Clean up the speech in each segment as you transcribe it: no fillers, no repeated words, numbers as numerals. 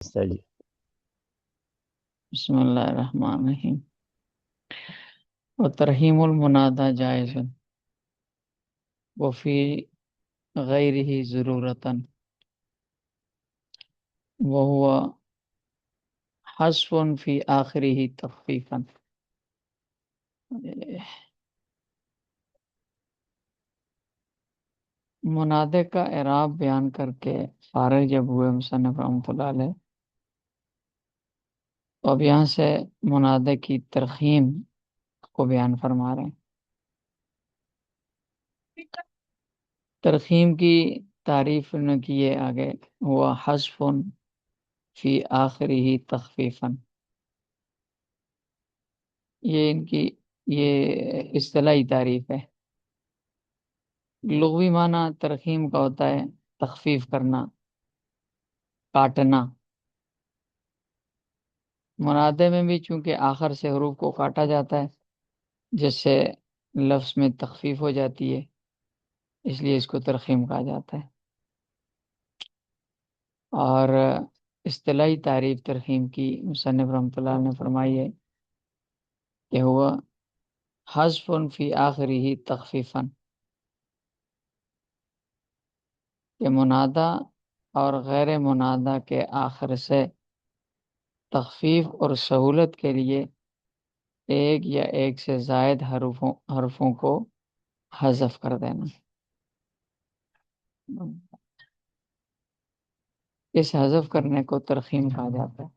استعجل. بسم اللہ الرحمن الرحیم. وترحیم المنادى جائز وفی غیرہ ضرورتا وہو حذف فی آخرہ تخفیفا. منادے کا اعراب بیان کر کے فارغ جب ہوئے مصنف رحمۃ اللہ علیہ، تو اب یہاں سے منادے کی ترخیم کو بیان فرما رہے ہیں. ترخیم کی تعریف نے کیے آگے، ہوا حذف فی آخرہ تخفیفا. یہ ان کی یہ اصطلاحی تعریف ہے. لغوی معنی ترخیم کا ہوتا ہے تخفیف کرنا، کاٹنا. منادے میں بھی چونکہ آخر سے حروف کو کاٹا جاتا ہے جس سے لفظ میں تخفیف ہو جاتی ہے، اس لیے اس کو ترخیم کہا جاتا ہے. اور اصطلاحی تعریف ترخیم کی مصنف رحمۃ اللہ نے فرمائی ہے کہ ہوا حذف فی آخرہ تخفیفا، کہ منادہ اور غیر منادہ کے آخر سے تخفیف اور سہولت کے لیے ایک یا ایک سے زائد حرفوں کو حذف کر دینا. اس حذف کرنے کو ترخیم کہا جاتا ہے.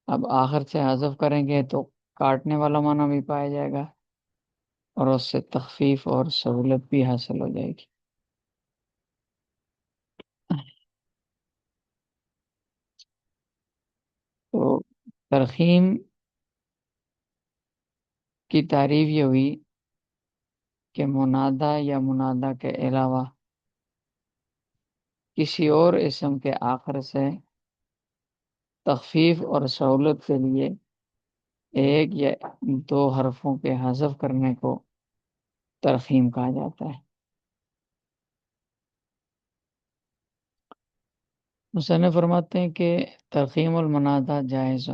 اب آخر سے حذف کریں گے تو کاٹنے والا معنی بھی پایا جائے گا اور اس سے تخفیف اور سہولت بھی حاصل ہو جائے گی. تو ترخیم کی تعریف یہ ہوئی کہ منادہ یا منادہ کے علاوہ کسی اور اسم کے آخر سے تخفیف اور سہولت کے لیے ایک یا دو حرفوں کے حذف کرنے کو ترخیم کہا جاتا ہے. مصنف فرماتے ہیں کہ ترخیم المنادہ جائز،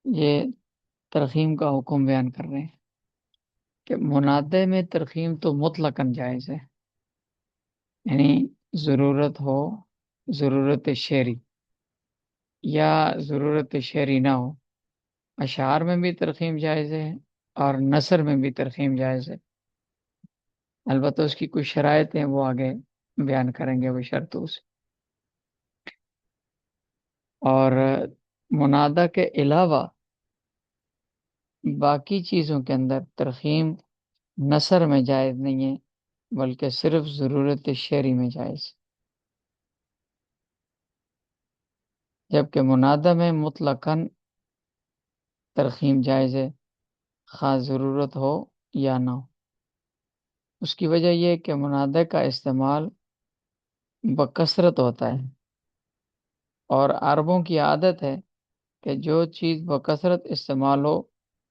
یہ ترخیم کا حکم بیان کر رہے ہیں کہ منادے میں ترخیم تو مطلقاً جائز ہے، یعنی ضرورت ہو، ضرورت شعری یا ضرورت شعری نہ ہو، اشعار میں بھی ترخیم جائز ہے اور نثر میں بھی ترخیم جائز ہے. البتہ اس کی کچھ شرائط ہیں، وہ آگے بیان کریں گے وہ شرطوں سے. اور منادہ کے علاوہ باقی چیزوں کے اندر ترخیم نثر میں جائز نہیں ہے بلکہ صرف ضرورت شعری میں جائز، جبکہ منادہ میں مطلقاً ترخیم جائز ہے خواہ ضرورت ہو یا نہ ہو. اس کی وجہ یہ ہے کہ منادہ کا استعمال بکثرت ہوتا ہے اور عربوں کی عادت ہے کہ جو چیز بکثرت استعمال ہو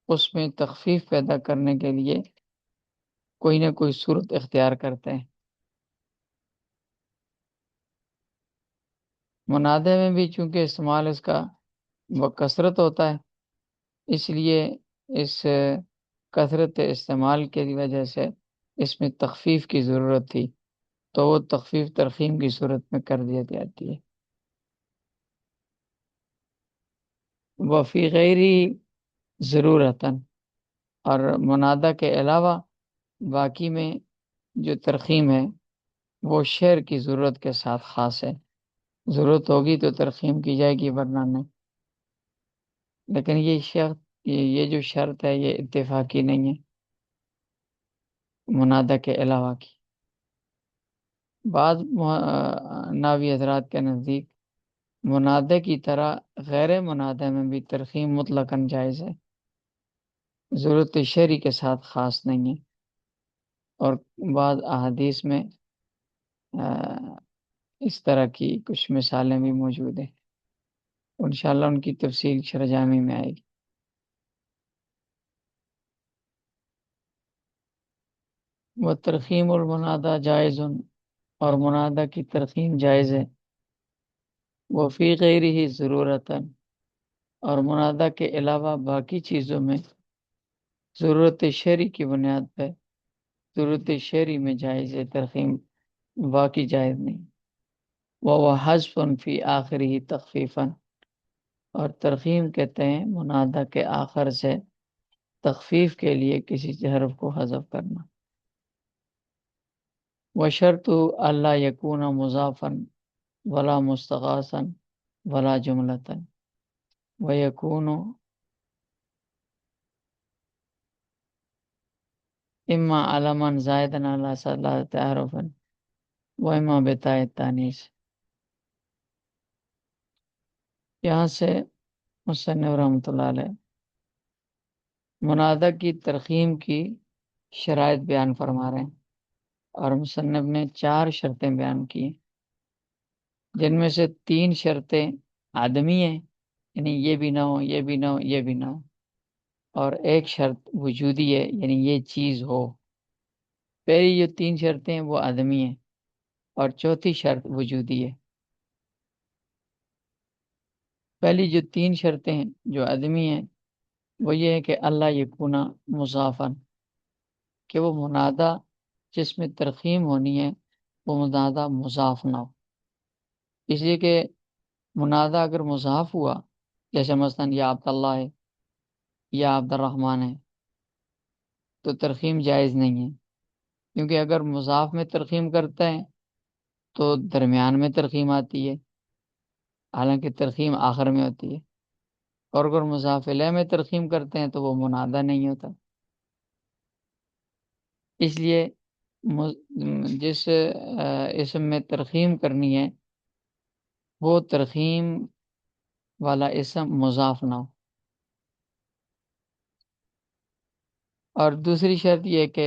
اس میں تخفیف پیدا کرنے کے لیے کوئی نہ کوئی صورت اختیار کرتے ہیں. منادے میں بھی چونکہ استعمال اس کا بکثرت ہوتا ہے، اس لیے اس کثرت استعمال کی وجہ سے اس میں تخفیف کی ضرورت تھی، تو وہ تخفیف ترخیم کی صورت میں کر دی جاتی ہے. وفی غیری ضرورتاً، اور منادہ کے علاوہ باقی میں جو ترخیم ہے وہ شعر کی ضرورت کے ساتھ خاص ہے. ضرورت ہوگی تو ترخیم کی جائے گی ورنہ نہیں. لیکن یہ جو شرط ہے یہ اتفاقی نہیں ہے منادہ کے علاوہ کی. بعض ناوی حضرات کے نزدیک منادے کی طرح غیر منادے میں بھی ترخیم مطلقاً جائز ہے، ضرورت شعری کے ساتھ خاص نہیں ہے. اور بعض احادیث میں اس طرح کی کچھ مثالیں بھی موجود ہیں، انشاءاللہ ان کی تفصیل شرجامی میں آئے گی. وہ ترخیم المنادہ جائز، اور منادہ کی ترخیم جائز ہے وفی غیر ہی ضرورتاً، اور منادہ کے علاوہ باقی چیزوں میں ضرورت شرعی کی بنیاد پہ ضرورت شرعی میں جائز ہے ترخیم، باقی جائز نہیں۔ وہ حذف فی آخری تخفیفاً، اور ترخیم کہتے ہیں منادہ کے آخر سے تخفیف کے لیے کسی حرف کو حذف کرنا۔ وشرط اللہ یکون مضافا ولا مستغاثا ولا جملتا، ویکون اما علما زائدا علی ثلاثة حرف و اما بتاء التانیث۔ یہاں سے مصنف رحمۃ اللہ علیہ منادہ کی ترخیم کی شرائط بیان فرما رہے ہیں، اور مصنف نے 4 شرطیں بیان کی ہیں، جن میں سے 3 شرطیں آدمی ہیں، یعنی یہ بھی نہ ہو، یہ بھی نہ ہو، یہ بھی نہ ہو، اور ایک شرط وجودی ہے، یعنی یہ چیز ہو۔ پہلی جو 3 شرطیں ہیں وہ آدمی ہیں، اور چوتھی شرط وجودی ہے۔ پہلی جو 3 شرطیں ہیں جو آدمی ہیں وہ یہ ہے کہ اللہ یکونا مضافن، کہ وہ منادہ جس میں ترخیم ہونی ہے وہ منادہ مضاف نہ ہو۔ اس لیے کہ منادہ اگر مضاف ہوا، جیسے مثلا یا عبداللہ ہے یا عبد الرحمن ہے، تو ترخیم جائز نہیں ہے، کیونکہ اگر مضاف میں ترخیم کرتے ہیں تو درمیان میں ترخیم آتی ہے، حالانکہ ترخیم آخر میں ہوتی ہے، اور اگر مضاف الیہ میں ترخیم کرتے ہیں تو وہ منادہ نہیں ہوتا۔ اس لیے جس اسم میں ترخیم کرنی ہے وہ ترخیم والا اسم مضاف نہ ہو۔ اور دوسری شرط یہ کہ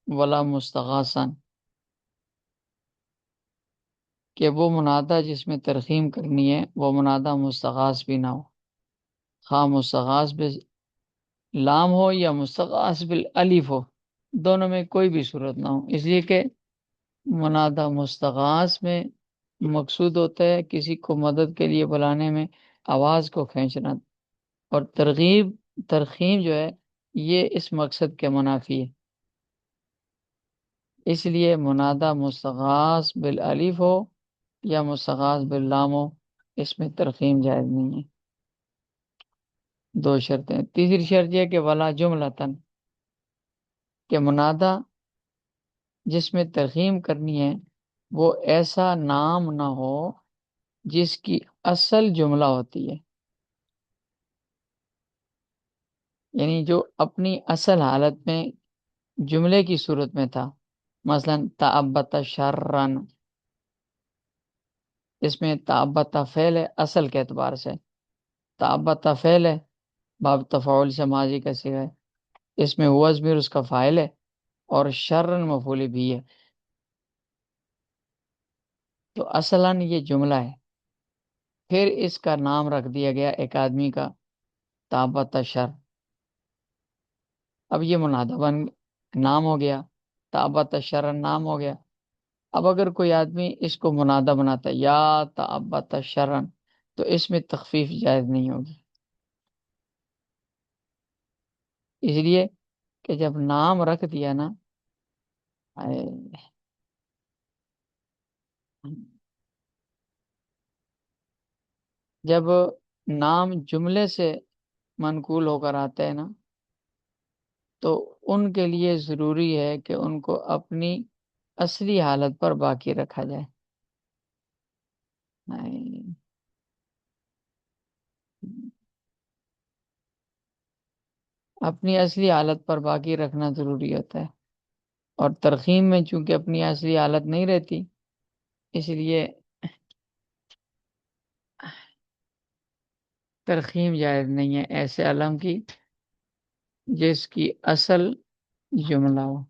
ولا مستغاثن، کہ وہ منادہ جس میں ترخیم کرنی ہے وہ منادہ مستغاث بھی نہ ہو، خواہ مستغاث باللام ہو یا مستغاث بالالف ہو، دونوں میں کوئی بھی صورت نہ ہو۔ اس لیے کہ منادہ مستغاث میں مقصود ہوتا ہے کسی کو مدد کے لیے بلانے میں آواز کو کھینچنا، اور ترخیم جو ہے یہ اس مقصد کے منافی ہے۔ اس لیے منادہ مستغاث بالالف ہو یا مستغاث باللام ہو، اس میں ترخیم جائز نہیں ہے۔ 2 شرطیں۔ تیسری شرط یہ کہ ولا جملتن، کہ منادہ جس میں ترخیم کرنی ہے وہ ایسا نام نہ ہو جس کی اصل جملہ ہوتی ہے، یعنی جو اپنی اصل حالت میں جملے کی صورت میں تھا، مثلا تعبت شرن، اس میں تعبت فعل ہے اصل کے اعتبار سے، تعبت فعل ہے، باب تفاعل سے ماضی کا صیغہ ہے، اس میں ہوا ضمیر اس کا فاعل ہے، اور شرن مفعول بھی ہے، تو اصلاً یہ جملہ ہے، پھر اس کا نام رکھ دیا گیا ایک آدمی کا تعبت شر، اب یہ منادہ نام ہو گیا، تعبت شرن نام ہو گیا۔ اب اگر کوئی آدمی اس کو منادہ بناتا ہے یا تعبت شرن، تو اس میں تخفیف جائز نہیں ہوگی، اس لیے کہ جب نام رکھ دیا نا، جب نام جملے سے منقول ہو کر آتے ہیں نا، تو ان کے لیے ضروری ہے کہ ان کو اپنی اصلی حالت پر باقی رکھا جائے۔ اپنی اصلی حالت پر باقی رکھنا ضروری ہوتا ہے، اور ترخیم میں چونکہ اپنی اصلی حالت نہیں رہتی، اس لیے ترخیم جائز نہیں ہے ایسے علم کی جس کی اصل جملہ ہو۔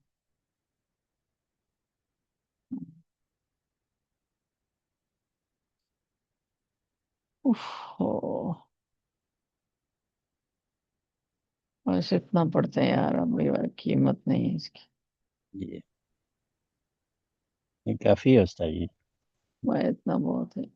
بس اتنا پڑھتے ہیں یار، اب قیمت نہیں ہے اس کی، یہ کافی ہے استاد جی۔ وہ اتنا بہت ہے۔